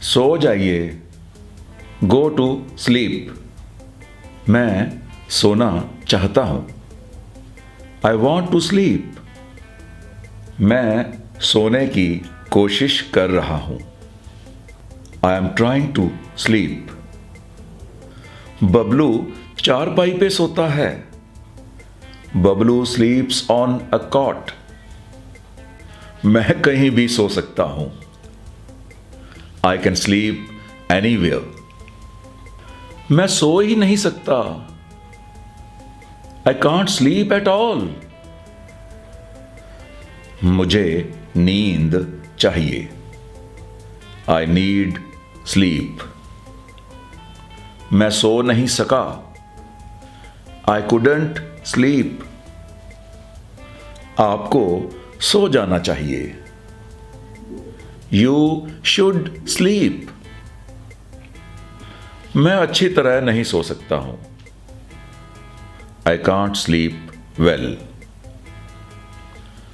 सो जाइए। Go to sleep. मैं सोना चाहता हूँ। I want to sleep. मैं सोने की कोशिश कर रहा हूँ। I am trying to sleep. Bablu चारपाई पे सोता है। Bablu sleeps on a cot. मैं कहीं भी सो सकता हूं। I can sleep anywhere. मैं सो ही नहीं सकता। I can't sleep at all. मुझे नींद चाहिए। I need sleep. मैं सो नहीं सका। I couldn't sleep. आपको सो जाना चाहिए। You should sleep. मैं अच्छी तरह नहीं सो सकता हूं। I can't sleep well.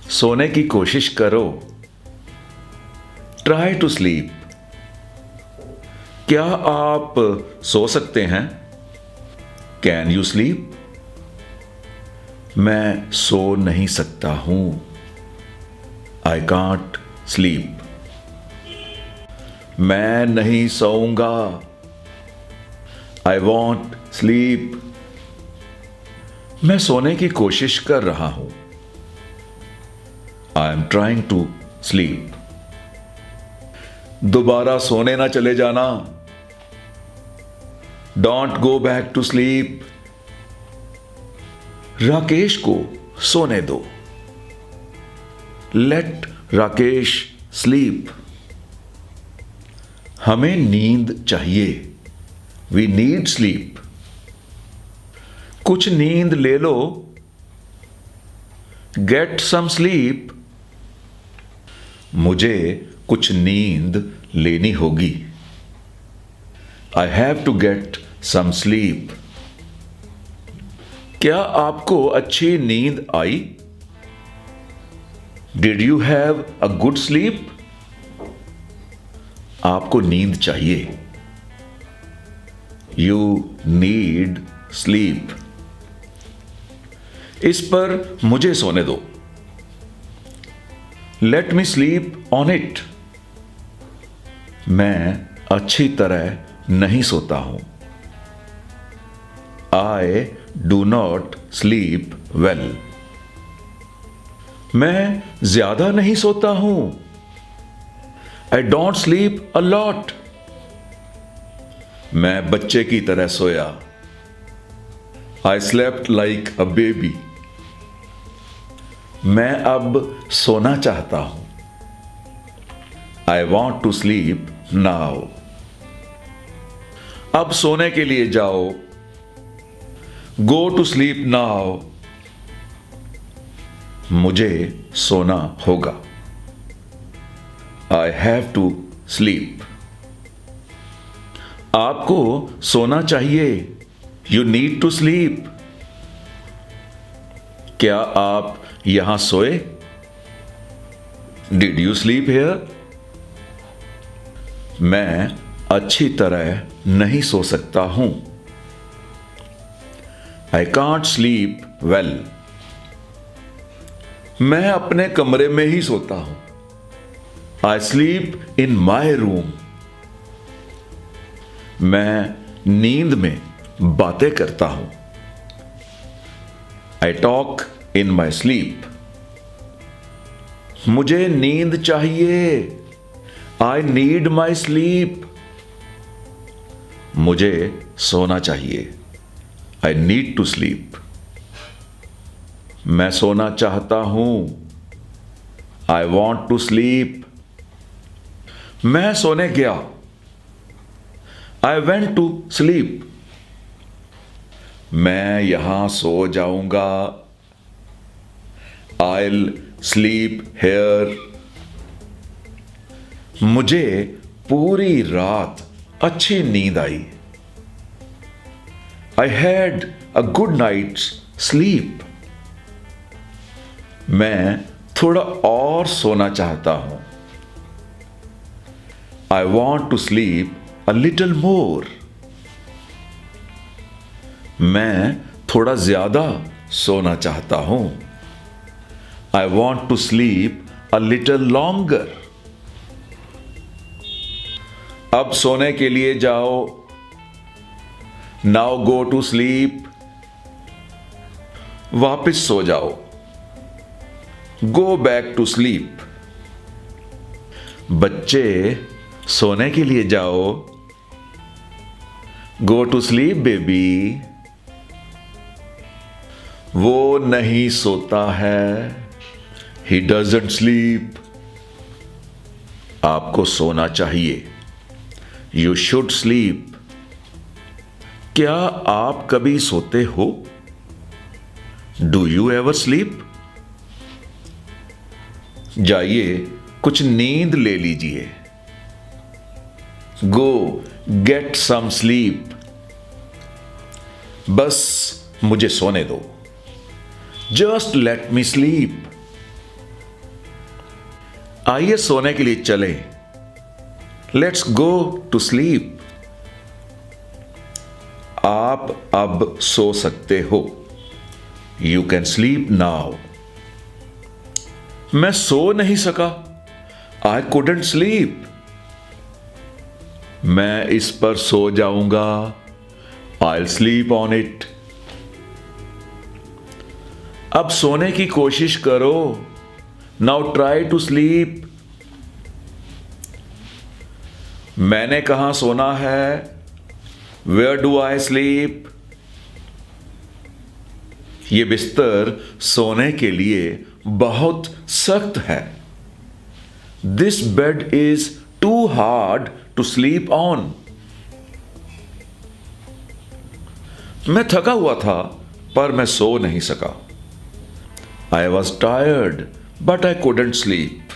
सोने की कोशिश करो। Try to sleep. क्या आप सो सकते हैं? Can you sleep? मैं सो नहीं सकता हूं। I can't sleep. मैं नहीं सोऊंगा। I want sleep. मैं सोने की कोशिश कर रहा हूं। I am trying to sleep. दोबारा सोने ना चले जाना। Don't go back to sleep. Rakesh को सोने दो। Let Rakesh sleep. हमें नींद चाहिए। We need sleep. कुछ नींद ले लो। Gate some sleep. मुझे कुछ नींद लेनी होगी। I have to get some sleep. क्या आपको अच्छी नींद आई? Did you have a good sleep? आपको नींद चाहिए। You need sleep. इस पर मुझे सोने दो। Let me sleep on it. मैं अच्छी तरह नहीं सोता हूं। I do not sleep well. मैं ज्यादा नहीं सोता हूं। I don't sleep a lot. मैं बच्चे की तरह सोया। I slept like a baby. मैं अब सोना चाहता हूं। I want to sleep now. अब सोने के लिए जाओ। Go to sleep now. मुझे सोना होगा। I have to sleep. आपको सोना चाहिए। You need to sleep. क्या आप यहां सोए? Did you sleep here? मैं अच्छी तरह नहीं सो सकता हूं। I can't sleep well. मैं अपने कमरे में ही सोता हूं। I sleep in my room. मैं नींद में बातें करता हूं। I talk in my sleep. मुझे नींद चाहिए। I need my sleep. मुझे सोना चाहिए। I need to sleep. मैं सोना चाहता हूं। I want to sleep. मैं सोने गया। I went to sleep. मैं यहां सो जाऊंगा। I'll sleep here। मुझे पूरी रात अच्छी नींद आई। I had a good night's sleep। मैं थोड़ा और सोना चाहता हूं। I want to sleep a little more. मैं थोड़ा ज्यादा सोना चाहता हूं. I want to sleep a little longer. अब सोने के लिए जाओ. Now go to sleep. वापस सो जाओ. Go back to sleep. बच्चे सोने के लिए जाओ. Go to sleep, baby. वो नहीं सोता है. He doesn't sleep. आपको सोना चाहिए. You should sleep. क्या आप कभी सोते हो? Do you ever sleep? जाइए कुछ नींद ले लीजिए. Go get some sleep. बस मुझे सोने दो. Just let me sleep. आइए सोने के लिए चलें. Let's go to sleep. आप अब सो सकते हो. You can sleep now. मैं सो नहीं सका. I couldn't sleep. मैं इस पर सो जाऊंगा. I'll sleep on it. अब सोने की कोशिश करो. Now try to sleep. मैंने कहां सोना है? Where do I sleep? ये बिस्तर सोने के लिए बहुत सख्त है. This bed is too hard to sleep on. मैं थका हुआ था पर मैं सो नहीं सका. I was tired but I couldn't sleep.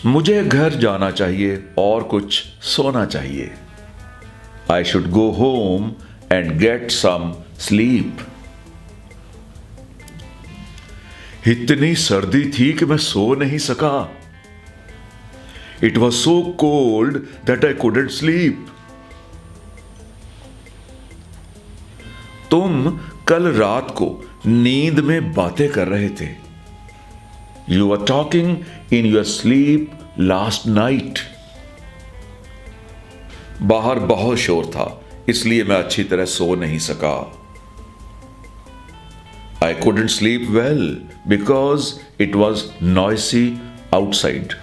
मुझे घर जाना चाहिए और कुछ सोना चाहिए. I should go home and get some sleep. इतनी सर्दी थी कि मैं सो नहीं सका. It was so cold that I couldn't sleep. तुम कल रात को नींद में बातें कर रहे थे. You were talking in your sleep last night. बाहर बहुत शोर था इसलिए मैं अच्छी तरह सो नहीं सका. I couldn't sleep well because it was noisy outside.